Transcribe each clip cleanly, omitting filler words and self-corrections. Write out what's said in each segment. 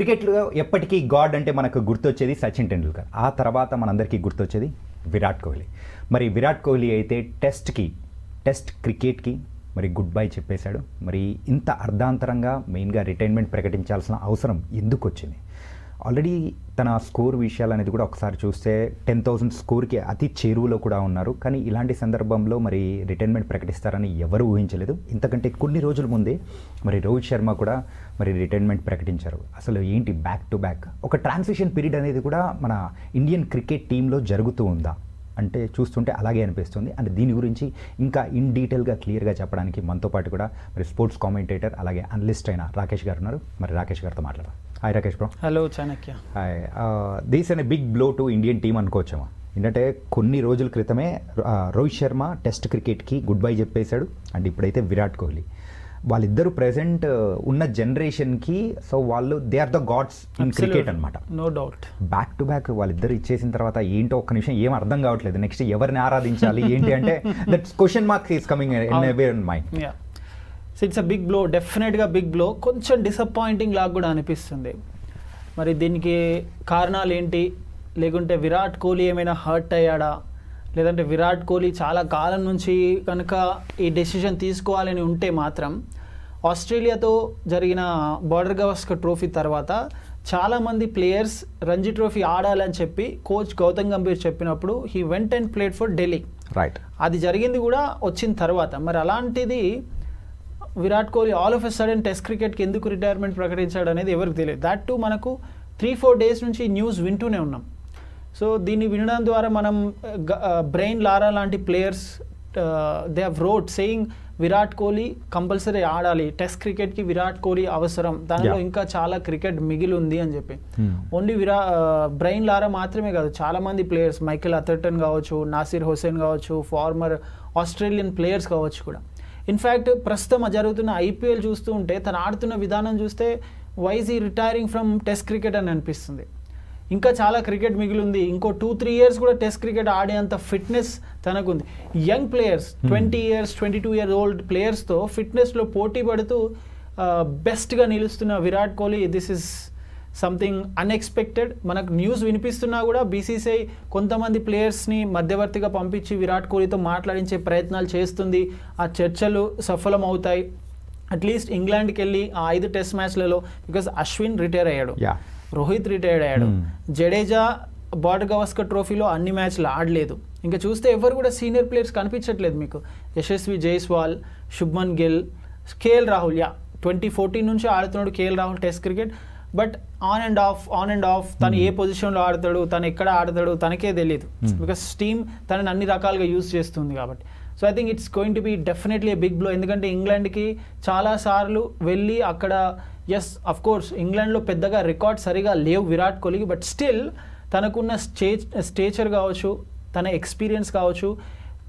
క్రికెట్లో ఎప్పటికీ గాడ్ అంటే మనకు గుర్తొచ్చేది సచిన్ టెండూల్కర్. ఆ తర్వాత మనందరికీ గుర్తొచ్చేది విరాట్ కోహ్లీ. మరి విరాట్ కోహ్లీ అయితే టెస్ట్ క్రికెట్కి మరి గుడ్ బై చెప్పేశాడు. మరి ఇంత అర్ధాంతరంగా మెయిన్గా రిటైర్మెంట్ ప్రకటించాల్సిన అవసరం ఎందుకు వచ్చింది? ఆల్రెడీ తన స్కోర్ విషయాలు అనేది కూడా ఒకసారి చూస్తే 10,000 స్కోర్కి అతి చేరువలో కూడా ఉన్నారు. కానీ ఇలాంటి సందర్భంలో మరి రిటైర్మెంట్ ప్రకటిస్తారని ఎవరు ఊహించలేదు. ఇంతకంటే కొన్ని రోజుల ముందే మరి రోహిత్ శర్మ కూడా మరి రిటైర్మెంట్ ప్రకటించారు. అసలు ఏంటి బ్యాక్ టు బ్యాక్ ఒక ట్రాన్సిషన్ పీరియడ్ అనేది కూడా మన ఇండియన్ క్రికెట్ టీంలో జరుగుతూ ఉందా అంటే చూస్తుంటే అలాగే అనిపిస్తుంది. అండ్ దీని గురించి ఇంకా ఇన్ డీటెయిల్గా క్లియర్గా చెప్పడానికి మనతో పాటు కూడా మరి స్పోర్ట్స్ కామెంటేటర్ అలాగే అనలిస్ట్ అయిన రాకేష్ గారు ఉన్నారు. మరి రాకేష్ గారితో మాట్లాడదాం. Hi Rakesh bro. Hello Chanakya. Hi. This అనే big blow to Indian team అనుకోవచ్చామా? ఏంటంటే కొన్ని రోజుల క్రితమే రోహిత్ శర్మ టెస్ట్ క్రికెట్కి గుడ్ బై చెప్పేశాడు. అండ్ ఇప్పుడైతే విరాట్ కోహ్లీ, వాళ్ళిద్దరూ ప్రెసెంట్ ఉన్న జనరేషన్కి సో వాళ్ళు they are the gods in cricket అనమాట. No doubt. Back to back వాళ్ళిద్దరు ఇచ్చేసిన తర్వాత ఏంటో ఒక్క నిమిషం ఏం అర్థం కావట్లేదు. నెక్స్ట్ ఎవరిని ఆరాధించాలి ఏంటి అంటే that's question mark is coming in mind. So it's a big blow, డెఫినెట్గా బిగ్ బ్లో. కొంచెం డిసప్పాయింటింగ్ లాగా కూడా అనిపిస్తుంది. మరి దీనికి కారణాలు ఏంటి? లేకుంటే విరాట్ కోహ్లీ ఏమైనా హర్ట్ అయ్యాడా? లేదంటే విరాట్ కోహ్లీ చాలా కాలం నుంచి కనుక ఈ డెసిషన్ తీసుకోవాలని ఉంటే మాత్రం ఆస్ట్రేలియాతో జరిగిన బార్డర్ గవాస్కర్ ట్రోఫీ తర్వాత చాలామంది ప్లేయర్స్ రంజీ ట్రోఫీ ఆడాలని చెప్పి కోచ్ గౌతమ్ గంభీర్ చెప్పినప్పుడు he went and played for Delhi. Right. అది జరిగింది కూడా వచ్చిన తర్వాత. మరి అలాంటిది Virat Kohli all of a sudden test క్రికెట్కి ఎందుకు రిటైర్మెంట్ ప్రకటించాడు అనేది ఎవరికి తెలియదు. దాట్ టు మనకు 3-4 డేస్ నుంచి న్యూస్ వింటూనే ఉన్నాం. సో దీన్ని వినడం ద్వారా మనం బ్రెయిన్ లారా లాంటి players they have wrote saying Virat Kohli compulsory ఆడాలి, టెస్ట్ క్రికెట్కి విరాట్ కోహ్లీ అవసరం, దానిలో ఇంకా చాలా క్రికెట్ మిగిలి ఉంది అని చెప్పి. ఓన్లీ బ్రెయిన్ లారా మాత్రమే కాదు, చాలామంది ప్లేయర్స్ మైకెల్ అథర్టన్ కావచ్చు, నాసిర్ హుసేన్ కావచ్చు, ఫార్మర్ ఆస్ట్రేలియన్ ప్లేయర్స్ కావచ్చు కూడా. ఇన్ఫ్యాక్ట్ ప్రస్తుతం జరుగుతున్న ఐపీఎల్ చూస్తూ ఉంటే తను ఆడుతున్న విధానం చూస్తే వైజ్ ఈ రిటైరింగ్ ఫ్రమ్ టెస్ట్ క్రికెట్ అని అనిపిస్తుంది. ఇంకా చాలా క్రికెట్ మిగిలింది, ఇంకో 2-3 ఇయర్స్ కూడా టెస్ట్ క్రికెట్ ఆడేంత ఫిట్నెస్ తనకుంది. Young players 20 years 22 year old ప్లేయర్స్తో ఫిట్నెస్లో పోటీ పడుతూ బెస్ట్గా నిలుస్తున్న Virat Kohli, this is something unexpected. మనకు న్యూస్ వినిపిస్తున్నా కూడా బీసీసీఐ కొంతమంది ప్లేయర్స్ని మధ్యవర్తిగా పంపించి విరాట్ కోహ్లీతో మాట్లాడించే ప్రయత్నాలు చేస్తుంది. ఆ చర్చలు సఫలం అవుతాయి. అట్లీస్ట్ ఇంగ్లాండ్కి వెళ్ళి ఆ 5 టెస్ట్ మ్యాచ్లలో, బికాజ్ అశ్విన్ రిటైర్ అయ్యాడు, రోహిత్ రిటైర్డ్ అయ్యాడు, జడేజా బార్డర్ గవాస్కర్ ట్రోఫీలో అన్ని మ్యాచ్లు ఆడలేదు. ఇంకా చూస్తే ఎవరు కూడా సీనియర్ ప్లేయర్స్ కనిపించట్లేదు మీకు. యశస్వి జైస్వాల్, శుభ్మన్ గిల్, కేఎల్ రాహుల్ 2014 నుంచి ఆడుతున్నాడు KL Rahul test cricket. But on and of తను ఏ పొజిషన్లో ఆడతాడు, తను ఎక్కడ ఆడతాడు తనకే తెలియదు. బికాస్ టీమ్ తనని అన్ని రకాలుగా యూజ్ చేస్తుంది కాబట్టి. So I think it's going to be definitely a big blow. ఎందుకంటే ఇంగ్లాండ్కి చాలాసార్లు వెళ్ళి అక్కడ ఎస్ అఫ్ కోర్స్ ఇంగ్లాండ్లో పెద్దగా రికార్డ్ సరిగా లేవు విరాట్ కోహ్లీకి, బట్ స్టిల్ తనకున్న స్టేచర్ కావచ్చు, తన ఎక్స్పీరియన్స్ కావచ్చు,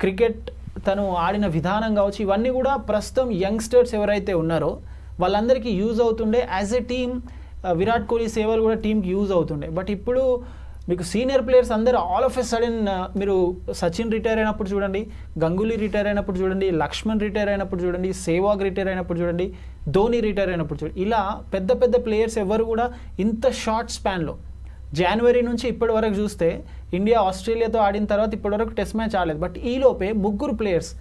క్రికెట్ తను ఆడిన విధానం కావచ్చు, ఇవన్నీ కూడా ప్రస్తుతం యంగ్స్టర్స్ ఎవరైతే ఉన్నారో వాళ్ళందరికీ యూజ్ అవుతుండే. As a team Virat Kohli సేవలు కూడా టీంకి యూజ్ అవుతుండే. బట్ ఇప్పుడు మీకు సీనియర్ ప్లేయర్స్ అందరూ ఆల్ ఆఫ్ ఎ సడన్, మీరు సచిన్ రిటైర్ అయినప్పుడు చూడండి, గంగూలీ రిటైర్ అయినప్పుడు చూడండి, లక్ష్మణ్ రిటైర్ అయినప్పుడు చూడండి, సేవాగ్ రిటైర్ అయినప్పుడు చూడండి, ధోని రిటైర్ అయినప్పుడు చూడండి, ఇలా పెద్ద పెద్ద ప్లేయర్స్ ఎవరు కూడా ఇంత షార్ట్ స్పాన్లో జనవరి నుంచి ఇప్పటి వరకు చూస్తే ఇండియా ఆస్ట్రేలియాతో ఆడిన తర్వాత ఇప్పటి వరకు టెస్ట్ మ్యాచ్ ఆడలేదు. బట్ ఈలోపే 3 players,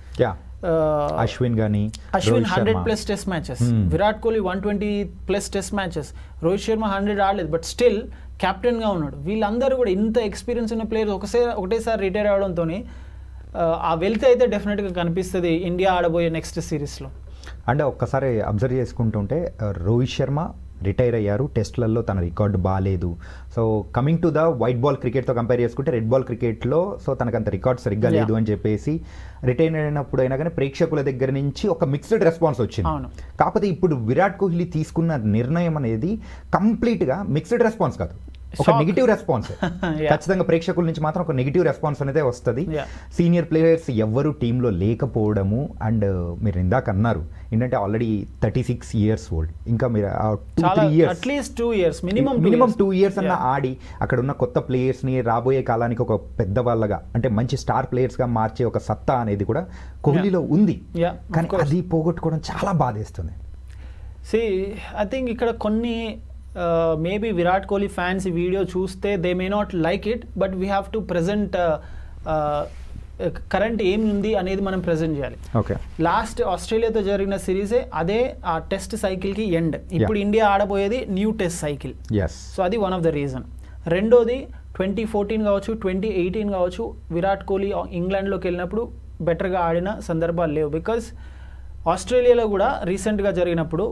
Ashwin 100+ test matches, Virat Kohli 120+ test matches, Rohit Sharma 100 ఆడలేదు బట్ స్టిల్ కెప్టెన్గా ఉన్నాడు. వీళ్ళందరూ కూడా ఇంత ఎక్స్పీరియన్స్ ఉన్న ప్లేయర్స్ ఒకటేసారి రిటైర్ అవడంతో ఆ వెల్త్ అయితే డెఫినెట్గా కనిపిస్తుంది ఇండియా ఆడబోయే నెక్స్ట్ సిరీస్లో. అంటే ఒక్కసారి అబ్జర్వ్ చేసుకుంటుంటే రోహిత్ శర్మ రిటైర్ అయ్యారు, టెస్ట్లలో తన రికార్డు బాగాలేదు. So coming to the white ball క్రికెట్తో కంపేర్ చేసుకుంటే రెడ్ బాల్ క్రికెట్లో సో తనకంత రికార్డ్ సరిగ్గా లేదు అని చెప్పేసి రిటైర్ అయినప్పుడు అయినా కానీ ప్రేక్షకుల దగ్గర నుంచి ఒక మిక్స్డ్ రెస్పాన్స్ వచ్చింది. కాకపోతే ఇప్పుడు విరాట్ కోహ్లీ తీసుకున్న నిర్ణయం అనేది కంప్లీట్గా మిక్స్డ్ రెస్పాన్స్ కాదు, ఒక నెగిటివ్ రెస్పాన్స్. ఖచ్చితంగా ప్రేక్షకుల నుంచి మాత్రం ఒక నెగిటివ్ రెస్పాన్స్ అనేది వస్తుంది. సీనియర్ ప్లేయర్స్ ఎవ్వరు టీంలో లేకపోవడము, అండ్ మీరు ఇందాక అన్నారు ఏంటంటే ఆల్రెడీ 36 years ఓల్డ్, ఇంకా మీరు 2-3 years at least 2 years minimum 2 years అన్న ఆడి అక్కడ ఉన్న కొత్త ప్లేయర్స్ని రాబోయే కాలానికి ఒక పెద్దవాళ్ళగా అంటే మంచి స్టార్ ప్లేయర్స్గా మార్చే ఒక సత్తా అనేది కూడా కోహ్లీలో ఉంది. కానీ అది పోగొట్టుకోవడం చాలా బాధేస్తుంది. ఐ థింక్ ఇక్కడ కొన్ని మేబీ విరాట్ కోహ్లీ ఫ్యాన్స్ ఈ వీడియో చూస్తే they may not like it, but we have to present current ఏమి ఉంది అనేది మనం ప్రజెంట్ చేయాలి. ఓకే, లాస్ట్ ఆస్ట్రేలియాతో జరిగిన సిరీసే అదే ఆ టెస్ట్ సైకిల్కి ఎండ్. ఇప్పుడు ఇండియా ఆడబోయేది న్యూ టెస్ట్ సైకిల్. సో అది వన్ ఆఫ్ ద రీజన్. రెండోది 2014 కావచ్చు, 2018 కావచ్చు, విరాట్ కోహ్లీ ఇంగ్లాండ్లోకి వెళ్ళినప్పుడు బెటర్గా ఆడిన సందర్భాలు లేవు. బికాజ్ ఆస్ట్రేలియాలో కూడా రీసెంట్గా జరిగినప్పుడు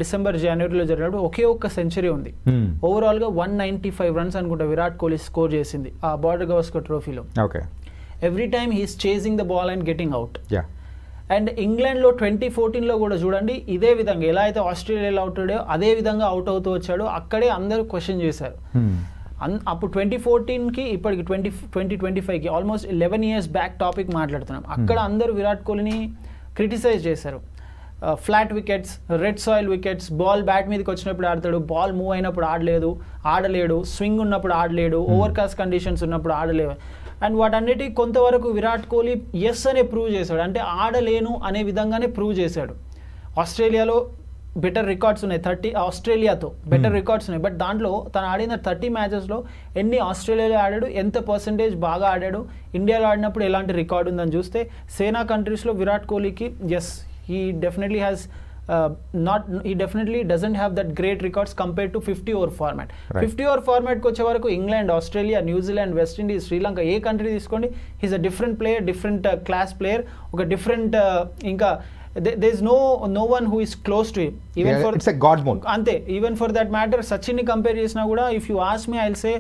డిసెంబర్ జనవరిలో జరిగినప్పుడు ఒకే ఒక్క సెంచరీ ఉంది. ఓవరాల్గా 195 రన్స్ అనుకుంటా విరాట్ కోహ్లీ స్కోర్ చేసింది ఆ బార్డర్ గవాస్కర్ ట్రోఫీలో. Okay, every time he's chasing the ball and getting out. And ఇంగ్లాండ్లో 2014లో కూడా చూడండి ఇదే విధంగా ఎలా అయితే ఆస్ట్రేలియాలో అవుట్ అయ్యాడో అదే విధంగా అవుట్ అవుతూ వచ్చాడు. అక్కడే అందరూ క్వశ్చన్ చేశారు. అప్పుడు 2014కి ఇప్పటికి 2025కి ఆల్మోస్ట్ 11 years బ్యాక్ టాపిక్ మాట్లాడుతున్నాం. అక్కడ అందరూ విరాట్ కోహ్లీని క్రిటిసైజ్ చేశారు. Flat wickets, red soil wickets, ball bat మీదకి వచ్చినప్పుడు ఆడతాడు, బాల్ మూవ్ అయినప్పుడు ఆడలేడు, స్వింగ్ ఉన్నప్పుడు ఆడలేడు, ఓవర్కాస్ట్ కండిషన్స్ ఉన్నప్పుడు ఆడలేవు. అండ్ వాటన్నిటి కొంతవరకు విరాట్ కోహ్లీ ఎస్ అనే ప్రూవ్ చేశాడు, అంటే ఆడలేను అనే విధంగానే ప్రూవ్ చేశాడు. ఆస్ట్రేలియాలో బెటర్ రికార్డ్స్ ఉన్నాయి, 30 ఆస్ట్రేలియాతో బెటర్ రికార్డ్స్ ఉన్నాయి. బట్ దాంట్లో తను ఆడిన 30 మ్యాచెస్లో ఎన్ని ఆస్ట్రేలియాలో ఆడాడు, ఎంత పర్సెంటేజ్ బాగా ఆడాడు, ఇండియాలో ఆడినప్పుడు ఎలాంటి రికార్డు ఉందని చూస్తే సేనా కంట్రీస్లో విరాట్ కోహ్లీకి yes he definitely doesn't have that great records compared to 50 over format. 50 over format కి వచ్చే వరకు England, Australia, New Zealand, West Indies, Sri Lanka ఏ కంట్రీ తీసుకోండి, he's a different player, different class player, ఒక డిఫరెంట్ ఇంకా there is no one who is close to him. Even for it's a god mode. Ante even for that matter Sachin ni compare chesina kuda if you ask me I'll say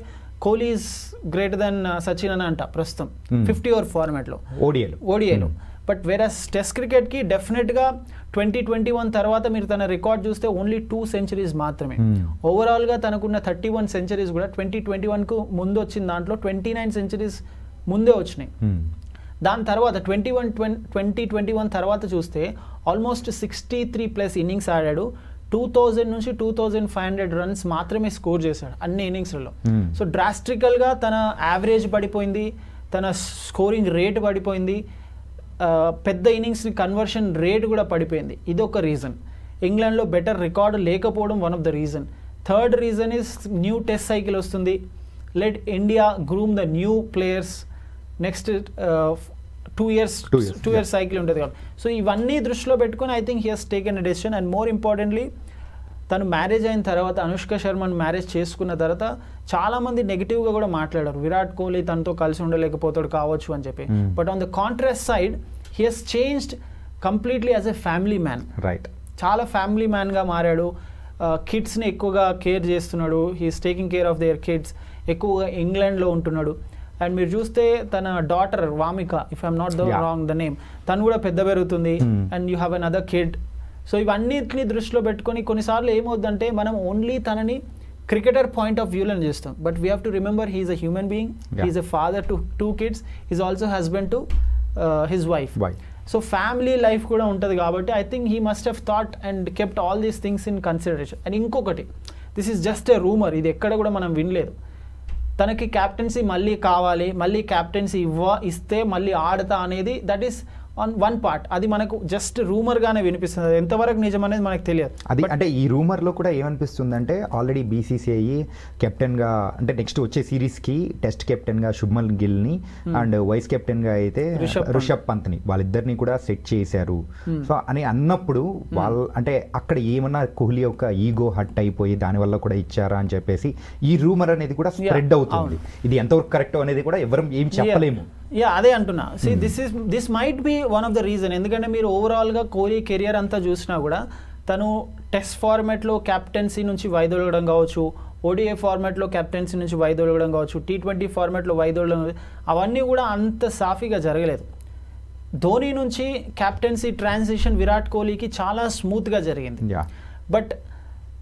Kohli is greater than Sachin ana anta prastham 50 over format lo ODI lo. But versus test క్రికెట్కి డెఫినెట్గా 2021 తర్వాత మీరు తన record చూస్తే only 2 centuries మాత్రమే. ఓవరాల్గా తనకున్న 31 centuries కూడా 2021కు ముందు వచ్చిన దాంట్లో 29 సెంచరీస్ ముందే వచ్చినాయి. దాని తర్వాత 2021 తర్వాత చూస్తే ఆల్మోస్ట్ 63+ ఇన్నింగ్స్ ఆడాడు. 2000 నుంచి 2500 రన్స్ మాత్రమే స్కోర్ చేశాడు అన్ని ఇన్నింగ్స్లలో. సో డ్రాస్టికల్గా తన యావరేజ్ పడిపోయింది, తన స్కోరింగ్ రేట్ పడిపోయింది, పెద్ద ఇన్నింగ్స్ కన్వర్షన్ రేట్ కూడా పడిపోయింది. ఇదొక రీజన్. ఇంగ్లాండ్లో బెటర్ రికార్డు లేకపోవడం one of the reason. Third reason is new test cycle వస్తుంది. Let India groom the new players. Next 2 years cycle ఉంటుంది కాబట్టి. సో ఇవన్నీ దృష్టిలో పెట్టుకొని I think he has taken a decision. And more importantly తను marriage అయిన తర్వాత, Anushka శర్మను marriage చేసుకున్న తర్వాత చాలామంది నెగిటివ్గా కూడా మాట్లాడారు, విరాట్ కోహ్లీ తనతో కలిసి ఉండలేకపోతాడు కావచ్చు అని చెప్పి. But on the contrast side he he's changed completely as a family man. Right, చాలా ఫ్యామిలీ మ్యాన్గా మారాడు. కిడ్స్ని ఎక్కువగా కేర్ చేస్తున్నాడు. He is taking care of their kids. ఎక్కువగా ఇంగ్లాండ్లో ఉంటున్నాడు. అండ్ మీరు చూస్తే తన daughter Vamika, if I'm not wrong the name, తను కూడా పెద్ద పెరుగుతుంది. And you have another kid. So ఇవన్నిటిని దృష్టిలో పెట్టుకొని కొన్నిసార్లు ఏమవుతుందంటే మనం ఓన్లీ తనని క్రికెటర్ పాయింట్ ఆఫ్ వ్యూలో చేస్తాం. But we have to remember he's a human being, he's a father to 2 kids, is also husband to his wife. So family life కూడా ఉంటుంది కాబట్టి I think he must have thought and kept all these things in consideration. And ఇంకొకటి, this is just a rumour, ఇది ఎక్కడ కూడా మనం వినలేదు. తనకి క్యాప్టెన్సీ మళ్ళీ కావాలి, మళ్ళీ క్యాప్టెన్సీ ఇస్తే మళ్ళీ ఆడతా అనేది that is on one part. అది మనకు జస్ట్ రూమర్గానే వినిపిస్తుంది, అది ఎంతవరకు నిజం అనేది మనకు తెలియదు. అది అంటే ఈ రూమర్లో కూడా ఏమనిపిస్తుంది అంటే ఆల్రెడీ బీసీసీఐ కెప్టెన్గా, అంటే నెక్స్ట్ వచ్చే సిరీస్కి టెస్ట్ కెప్టెన్గా శుభ్మన్ గిల్ని అండ్ వైస్ కెప్టెన్గా అయితే రిషబ్ పంత్ని వాళ్ళిద్దరిని కూడా సెట్ చేశారు. సో అని అన్నప్పుడు వాళ్ళు అంటే అక్కడ ఏమన్నా కోహ్లీ యొక్క ఈగో హట్ అయిపోయి దానివల్ల కూడా ఇచ్చారా అని చెప్పేసి ఈ రూమర్ అనేది కూడా స్ప్రెడ్ అవుతుంది. ఇది ఎంతవరకు కరెక్ట్ అనేది కూడా ఎవరు ఏం చెప్పలేము. అదే అంటున్నా. See this might be one of the reason. ఎందుకంటే మీరు ఓవరాల్గా కోహ్లీ కెరియర్ అంతా చూసినా కూడా తను టెస్ట్ ఫార్మాట్లో క్యాప్టెన్సీ నుంచి వైదొలగడం కావచ్చు, ఓడిఐ ఫార్మాట్లో క్యాప్టెన్సీ నుంచి వైదొలగడం కావచ్చు, T20 ఫార్మాట్లో వైదొలగడం, అవన్నీ కూడా అంత సాఫీగా జరగలేదు. ధోని నుంచి క్యాప్టెన్సీ ట్రాన్సిషన్ విరాట్ కోహ్లీకి చాలా స్మూత్గా జరిగింది. బట్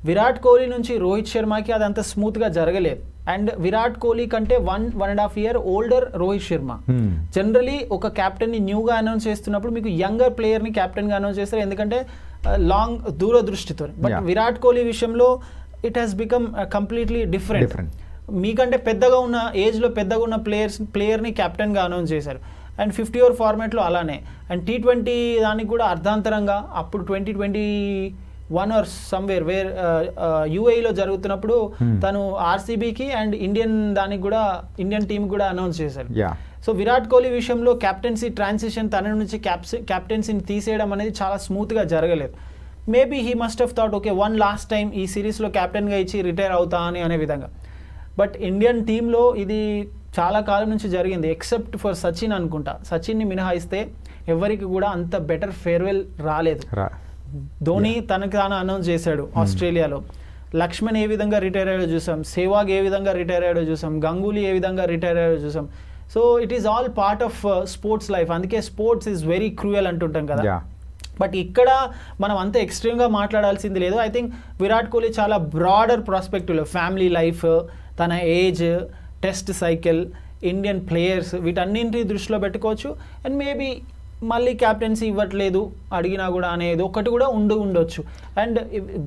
విరాట్ కోహ్లీ నుంచి రోహిత్ శర్మకి అది అంత స్మూత్గా జరగలేదు. అండ్ విరాట్ కోహ్లీ కంటే 1.5 year older Rohit Sharma. Generally ఒక క్యాప్టెన్ని న్యూగా అనౌన్స్ చేస్తున్నప్పుడు మీకు యంగర్ ప్లేయర్ని క్యాప్టెన్గా అనౌన్స్ చేస్తారు, ఎందుకంటే లాంగ్ దూరదృష్టితో. బట్ విరాట్ కోహ్లీ విషయంలో it has become completely different. మీకంటే పెద్దగా ఉన్న ఏజ్లో పెద్దగా ఉన్న ప్లేయర్ని క్యాప్టెన్గా అనౌన్స్ చేశారు. అండ్ 50 over ఫార్మాట్లో అలానే. అండ్ T20 దానికి కూడా అర్ధాంతరంగా అప్పుడు 2020 వన్ ఆర్ సమ్వేర్ వేర్ యూఏఈలో జరుగుతున్నప్పుడు తను ఆర్సీబీకి అండ్ దానికి కూడా ఇండియన్ టీం కూడా అనౌన్స్ చేశారు. సో విరాట్ కోహ్లీ విషయంలో కెప్టెన్సీ ట్రాన్సిషన్ తన నుంచి కెప్టెన్సీని తీసేయడం అనేది చాలా స్మూత్గా జరగలేదు. Maybe he must have thought okay one last time ఈ సిరీస్లో కెప్టెన్గా ఇచ్చి రిటైర్ అవుతా అని అనే విధంగా. బట్ ఇండియన్ టీంలో ఇది చాలా కాలం నుంచి జరిగింది, ఎక్సెప్ట్ ఫర్ సచిన్ అనుకుంటా. సచిన్ని మినహాయిస్తే ఎవరికి కూడా అంత బెటర్ ఫేర్వెల్ రాలేదు. ధోని తనకు తాను అనౌన్స్ చేశాడు ఆస్ట్రేలియాలో. లక్ష్మణ్ ఏ విధంగా రిటైర్ అయ్యాడో చూసాం, సెహ్వాగ్ ఏ విధంగా రిటైర్ అయ్యాడో చూసాం, గంగూలీ ఏ విధంగా రిటైర్ అయ్యాడో చూసాం. So it is all part of sports life. అందుకే స్పోర్ట్స్ ఈజ్ వెరీ క్రూయల్ అంటుంటాం కదా. బట్ ఇక్కడ మనం అంత ఎక్స్ట్రీమ్గా మాట్లాడాల్సింది లేదు. ఐ థింక్ విరాట్ కోహ్లీ చాలా బ్రాడర్ ప్రాస్పెక్టివ్లో ఫ్యామిలీ లైఫ్, తన age, test cycle, Indian players, వీటన్నింటినీ దృష్టిలో పెట్టుకోవచ్చు. అండ్ మేబీ మళ్ళీ క్యాప్టెన్సీ ఇవ్వట్లేదు అడిగినా కూడా అనేది ఒకటి కూడా ఉండొచ్చు. అండ్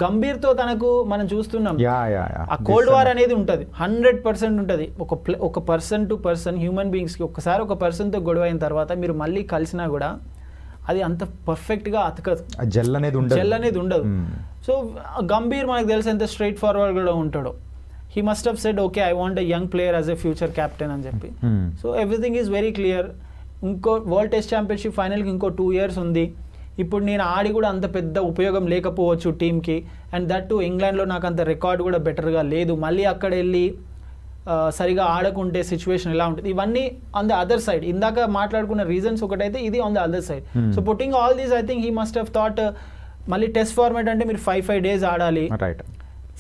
గంభీర్తో తనకు మనం చూస్తున్నాం ఆ కోల్డ్ వార్ అనేది ఉంటుంది, 100% ఉంటుంది. ఒక పర్సన్ టు పర్సన్ హ్యూమన్ బీయింగ్స్కి ఒక్కసారి ఒక పర్సన్తో గొడవ అయిన తర్వాత మీరు మళ్ళీ కలిసినా కూడా అది అంత పర్ఫెక్ట్గా అతకదు, జెల్ అనేది ఉండదు. సో గంభీర్ మనకు తెలిసి ఎంత స్ట్రైట్ ఫార్వర్డ్ కూడా ఉంటాడో. He must have said okay I want a young player as a future captain అని చెప్పి. So everything is very clear. ఇంకో వరల్డ్ టెస్ట్ ఛాంపియన్షిప్ ఫైనల్కి ఇంకో 2 years ఉంది. ఇప్పుడు నేను ఆడి కూడా అంత పెద్ద ఉపయోగం లేకపోవచ్చు టీంకి. అండ్ దట్ టు ఇంగ్లాండ్లో నాకు అంత రికార్డ్ కూడా బెటర్గా లేదు. మళ్ళీ అక్కడ వెళ్ళి సరిగా ఆడకుంటే సిచ్యువేషన్ ఎలా ఉంటుంది, ఇవన్నీ ఆన్ ద అదర్ సైడ్. ఇందాక మాట్లాడుకున్న రీజన్స్ ఒకటైతే ఇది on the other side. So putting all these I think he must have thought మళ్ళీ టెస్ట్ ఫార్మాట్ అంటే మీరు 5 days ఆడాలి,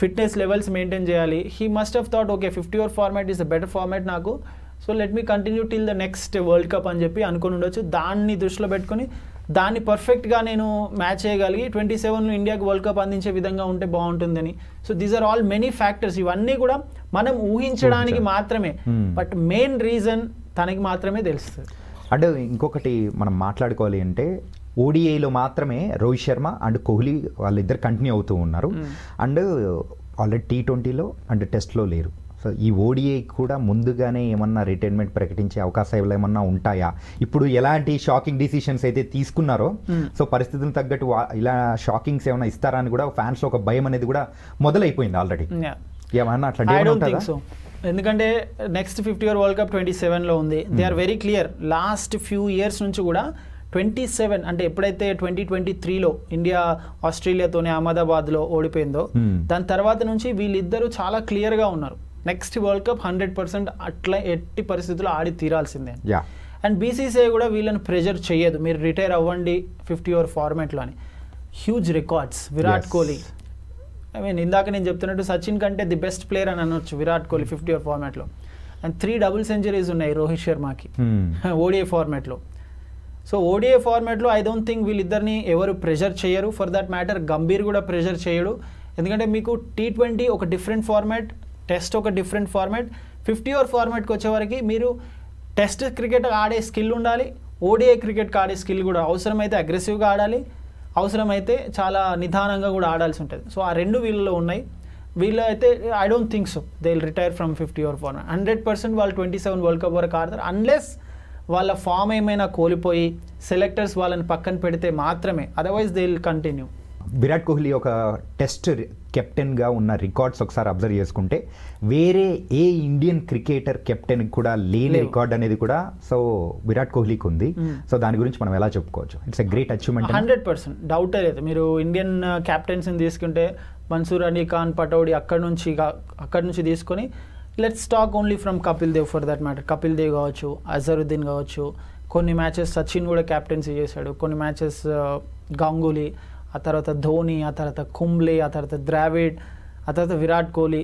ఫిట్నెస్ లెవెల్స్ మెయింటైన్ చేయాలి. He must have thought okay 50 over format is the better format నాకు, so let me continue till the next world cup అని చెప్పి అనుకుని ఉండొచ్చు. దాన్ని దృష్టిలో పెట్టుకుని దాన్ని పర్ఫెక్ట్గా నేను మ్యాచ్ చేయగలిగి 27లో ఇండియాకి వరల్డ్ కప్ అందించే విధంగా ఉంటే బాగుంటుందని. So these are all many factors. ఇవన్నీ కూడా మనం ఊహించడానికి మాత్రమే, బట్ మెయిన్ రీజన్ తనకి మాత్రమే తెలుస్తుంది. అంటే ఇంకొకటి మనం మాట్లాడుకోవాలి అంటే ఓడిఐలో మాత్రమే రోహిత్ శర్మ అండ్ కోహ్లీ వాళ్ళిద్దరు కంటిన్యూ అవుతూ ఉన్నారు. అండ్ ఆల్రెడీ T20లో అండ్ టెస్ట్లో లేరు. సో ఈ ఓడిఐ కూడా ముందుగానే ఏమన్నా రిటైర్మెంట్ ప్రకటించే అవకాశాలు ఏమన్నా ఉంటాయా? ఇప్పుడు ఎలాంటి షాకింగ్ డిసిషన్స్ అయితే తీసుకున్నారో, సో పరిస్థితులకు తగ్గట్టు ఇలా షాకింగ్స్ ఏమైనా ఇస్తారా అని కూడా ఫ్యాన్స్లో ఒక భయం అనేది కూడా మొదలైపోయింది ఆల్రెడీ. ఏమన్నా అట్లా? ఎందుకంటే నెక్స్ట్ 50 over వరల్డ్ కప్ 27లో ఉంది. They are very clear. Last few years నుంచి కూడా 27 అంటే ఎప్పుడైతే 2023లో ఇండియా ఆస్ట్రేలియాతోనే అహ్మదాబాద్లో ఓడిపోయిందో దాని తర్వాత నుంచి వీళ్ళిద్దరూ చాలా క్లియర్గా ఉన్నారు. నెక్స్ట్ వరల్డ్ కప్ 100% అట్లా ఎట్టి పరిస్థితుల్లో ఆడి తీరాల్సిందే. అండ్ బీసీసీఐ కూడా వీళ్ళని ప్రెజర్ చేయదు, మీరు రిటైర్ అవ్వండి 50 over ఫార్మాట్లో అని. Huge records Virat Kohli. I mean ఇందాక నేను చెప్తున్నట్టు సచిన్ కంటే ది బెస్ట్ ప్లేయర్ అని అనొచ్చు విరాట్ కోహ్లీ 50 over ఫార్మాట్లో. అండ్ 3 double centuries ఉన్నాయి రోహిత్ శర్మకి ఓడిఐ ఫార్మాట్లో. సో ఓడిఐ ఫార్మాట్లో ఐ డోంట్ థింక్ వీళ్ళిద్దరిని ఎవరు ప్రెషర్ చేయరు. ఫర్ దట్ మ్యాటర్ గంభీర్ కూడా ప్రెషర్ చేయడు. ఎందుకంటే మీకు T20 ఒక డిఫరెంట్ ఫార్మాట్, టెస్ట్ ఒక డిఫరెంట్ ఫార్మాట్. 50 over ఫార్మాట్కి వచ్చేవరకు మీరు టెస్ట్ క్రికెట్ ఆడే స్కిల్ ఉండాలి, ఓడిఐ క్రికెట్కి ఆడే స్కిల్ కూడా. అవసరమైతే అగ్రెసివ్గా ఆడాలి, అవసరమైతే చాలా నిదానంగా కూడా ఆడాల్సి ఉంటుంది. సో ఆ రెండు వీళ్ళలో ఉన్నాయి. వీళ్ళు అయితే I don't think so they will retire from 50 over format. 100% వాళ్ళు 27 వరల్డ్ కప్ వరకు ఆడతారు, అన్లెస్ వాళ్ళ ఫామ్ ఏమైనా కోల్పోయి సెలెక్టర్స్ వాళ్ళని పక్కన పెడితే మాత్రమే. Otherwise they will continue. Virat Kohli ఒక టెస్ట్ కెప్టెన్గా ఉన్న రికార్డ్స్ ఒకసారి అబ్జర్వ్ చేసుకుంటే వేరే ఏ ఇండియన్ క్రికెటర్ కెప్టెన్ కూడా లేని రికార్డ్ అనేది కూడా సో విరాట్ కోహ్లీకి ఉంది. సో దాని గురించి మనం ఎలా చెప్పుకోవచ్చు? It's a great achievement. 100% డౌటే లేదు. మీరు ఇండియన్ క్యాప్టెన్స్ని తీసుకుంటే మన్సూర్ అలీ ఖాన్, పటౌడి అక్కడి నుంచి తీసుకొని let's talk only from Kapil Dev for that matter. Kapil Dev కావచ్చు, అజరుద్దీన్ కావచ్చు, కొన్ని మ్యాచెస్ సచిన్ కూడా క్యాప్టెన్సీ చేశాడు, కొన్ని మ్యాచెస్ గంగూలీ, ఆ తర్వాత ధోని, ఆ తర్వాత కుంబ్లే, ఆ తర్వాత ద్రావిడ్, ఆ తర్వాత Virat Kohli.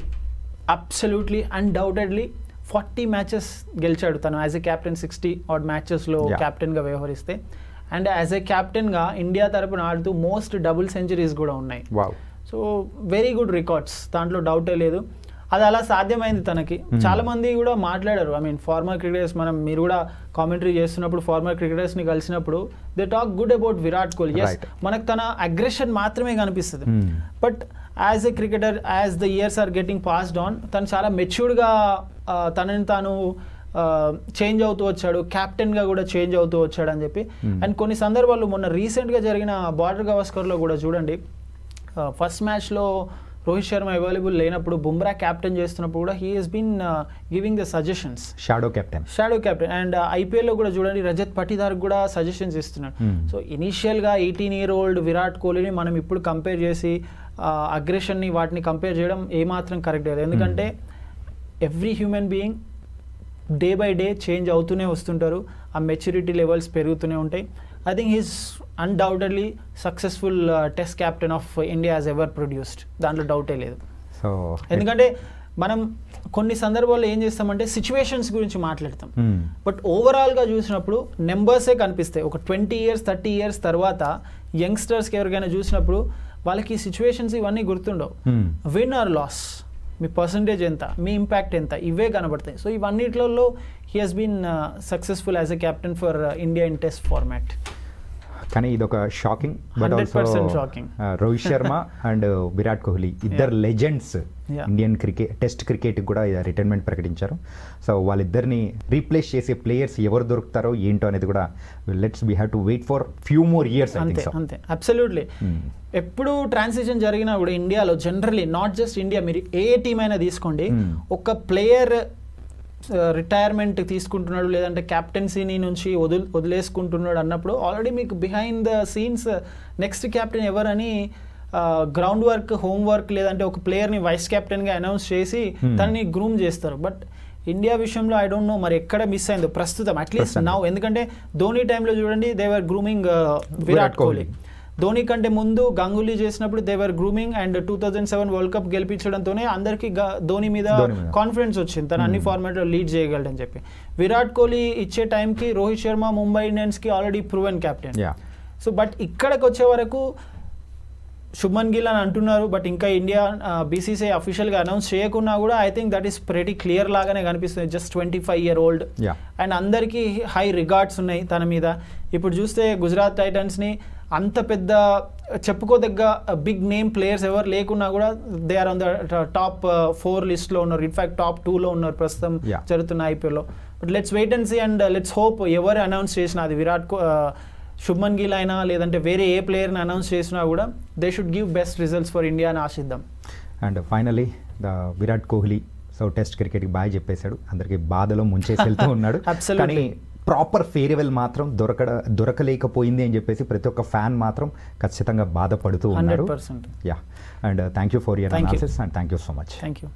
Absolutely undoubtedly 40 matches గెలిచాడు తను యాజ్ ఎ క్యాప్టెన్. 60 odd matchesలో క్యాప్టెన్గా వ్యవహరిస్తే. అండ్ యాజ్ ఎ క్యాప్టెన్గా ఇండియా తరపున ఆడుతూ మోస్ట్ డబుల్ సెంచరీస్ కూడా ఉన్నాయి. సో వెరీ గుడ్ రికార్డ్స్, దాంట్లో డౌటే లేదు. అది అలా సాధ్యమైంది తనకి. చాలా మంది కూడా మాట్లాడారు, ఐ మీన్ ఫార్మర్ క్రికెటర్స్, మీరు కూడా కామెంటరీ చేస్తున్నప్పుడు ఫార్మర్ క్రికెటర్స్ని కలిసినప్పుడు they talk good about Virat Kohli. Yes, మనకు తన అగ్రెషన్ మాత్రమే కనిపిస్తుంది, but as a cricketer as the years are getting passed on తను చాలా మెచ్యూర్డ్గా తనని తాను చేంజ్ అవుతూ వచ్చాడు, క్యాప్టెన్గా కూడా చేంజ్ అవుతూ వచ్చాడు అని చెప్పి. అండ్ కొన్ని సందర్భాల్లో మొన్న రీసెంట్గా జరిగిన బార్డర్ గవాస్కర్లో కూడా చూడండి, ఫస్ట్ మ్యాచ్లో రోహిత్ శర్మ అవైలబుల్ లేనప్పుడు బుమ్రా క్యాప్టెన్ చేస్తున్నప్పుడు కూడా he has been giving the suggestions, shadow captain. And ఐపీఎల్లో కూడా చూడండి రజత్ పటిదార్ కూడా సజెషన్స్ ఇస్తున్నాడు. సో ఇనీషియల్గా 18-year-old విరాట్ కోహ్లీని మనం ఇప్పుడు కంపేర్ చేసి అగ్రెషన్ని వాటిని కంపేర్ చేయడం ఏమాత్రం కరెక్ట్ లేదు. ఎందుకంటే every human being day by day change అవుతూనే వస్తుంటారు, ఆ మెచ్యూరిటీ లెవెల్స్ పెరుగుతూనే ఉంటాయి. I think he's undoubtedly successful test captain of India has ever produced. దాంట్లో డౌటే లేదు. సో ఎందుకంటే మనం కొన్ని సందర్భాల్లో ఏం చేస్తామంటే సిచ్యువేషన్స్ గురించి మాట్లాడతాం, బట్ ఓవరాల్గా చూసినప్పుడు నెంబర్సే కనిపిస్తాయి. ఒక 20 years 30 years తర్వాత యంగ్స్టర్స్కి ఎవరికైనా చూసినప్పుడు వాళ్ళకి ఈ సిచ్యువేషన్స్ ఇవన్నీ గుర్తుండవు. విన్ ఆర్ లాస్, మీ పర్సంటేజ్ ఎంత, మీ ఇంపాక్ట్ ఎంత, ఇవే కనబడతాయి. సో ఇవన్నిట్లలో he has been successful as a captain for India in test format. కానీ ఇదొక shocking, but also Rohit Sharma and Virat Kohli ఇద్దరు లెజెండ్స్ ఇండియన్ టెస్ట్ క్రికెట్ కూడా రిటైర్మెంట్ ప్రకటించారు. సో వాళ్ళిద్దరిని రీప్లేస్ చేసే ప్లేయర్స్ ఎవరు దొరుకుతారో ఏంటో అనేది కూడా we have to wait for few more years. అంతే అబ్సల్యూట్లీ. ఎప్పుడు ట్రాన్సిషన్ జరిగినా కూడా ఇండియాలో జనరలీ, నాట్ జస్ట్ ఇండియా, మీరు ఏ టీం అయినా తీసుకోండి, ఒక ప్లేయర్ రిటైర్మెంట్ తీసుకుంటున్నాడు లేదంటే క్యాప్టెన్సీని నుంచి వదిలేసుకుంటున్నాడు అన్నప్పుడు ఆల్రెడీ మీకు behind the scenes next captain ఎవరని గ్రౌండ్ వర్క్, హోమ్ వర్క్, లేదంటే ఒక ప్లేయర్ని వైస్ కెప్టెన్గా అనౌన్స్ చేసి తనని గ్రూమ్ చేస్తారు. బట్ ఇండియా విషయంలో ఐ డోంట్ నో మరి ఎక్కడ మిస్ అయిందో ప్రస్తుతం, అట్లీస్ట్ నౌ. ఎందుకంటే ధోని టైంలో చూడండి they were grooming Virat Kohli. Dhoni కంటే ముందు గంగూలీ చేసినప్పుడు they were grooming, and 2007 world cup గెలిపించడంతోనే అందరికీ ధోని మీద కాన్ఫిడెన్స్ వచ్చింది, తను అన్ని ఫార్మాట్లో లీడ్ చేయగలడని చెప్పి. విరాట్ కోహ్లీ ఇచ్చే టైంకి రోహిత్ శర్మ ముంబై ఇండియన్స్కి already proven captain. So but ఇక్కడికి వచ్చే వరకు శుభ్మన్ గిల్ అని అంటున్నారు, బట్ ఇంకా ఇండియా బీసీసీఐ అఫీషియల్గా అనౌన్స్ చేయకున్నా కూడా I think that is pretty clear లాగానే కనిపిస్తుంది. జస్ట్ 25-year-old అండ్ అందరికీ హై రిగార్డ్స్ ఉన్నాయి తన మీద. ఇప్పుడు చూస్తే గుజరాత్ టైటన్స్ని అంత పెద్ద చెప్పుకోదగ్గ బిగ్ నేమ్ ప్లేయర్స్ ఎవరు లేకున్నా కూడా they are on the top 4 లిస్ట్లో ఉన్నారు. ఇన్ఫాక్ట్ టాప్ 2లో ఉన్నారు ప్రస్తుతం జరుగుతున్న ఐపీఎల్లో. But let's wait and see and let's hope ఎవరు అనౌన్స్ చేసినా, అది శుభ్మన్ గిల్ అయినా లేదంటే వేరే ఏ ప్లేయర్ని అనౌన్స్ చేసినా కూడా they should give best results for India అని ఆశిద్దాం. And finally Virat Kohli so test క్రికెట్కి బాగా చెప్పేశాడు, అందరికీ బాధలో ముంచేసి వెళ్తూ ఉన్నాడు. కానీ ప్రాపర్ ఫేర్వెల్ మాత్రం దొరకలేకపోయింది అని చెప్పేసి ప్రతి ఒక్క ఫ్యాన్ మాత్రం ఖచ్చితంగా బాధపడుతూ ఉన్నారు. And thank you for your analysis and thank you so much. Thank you.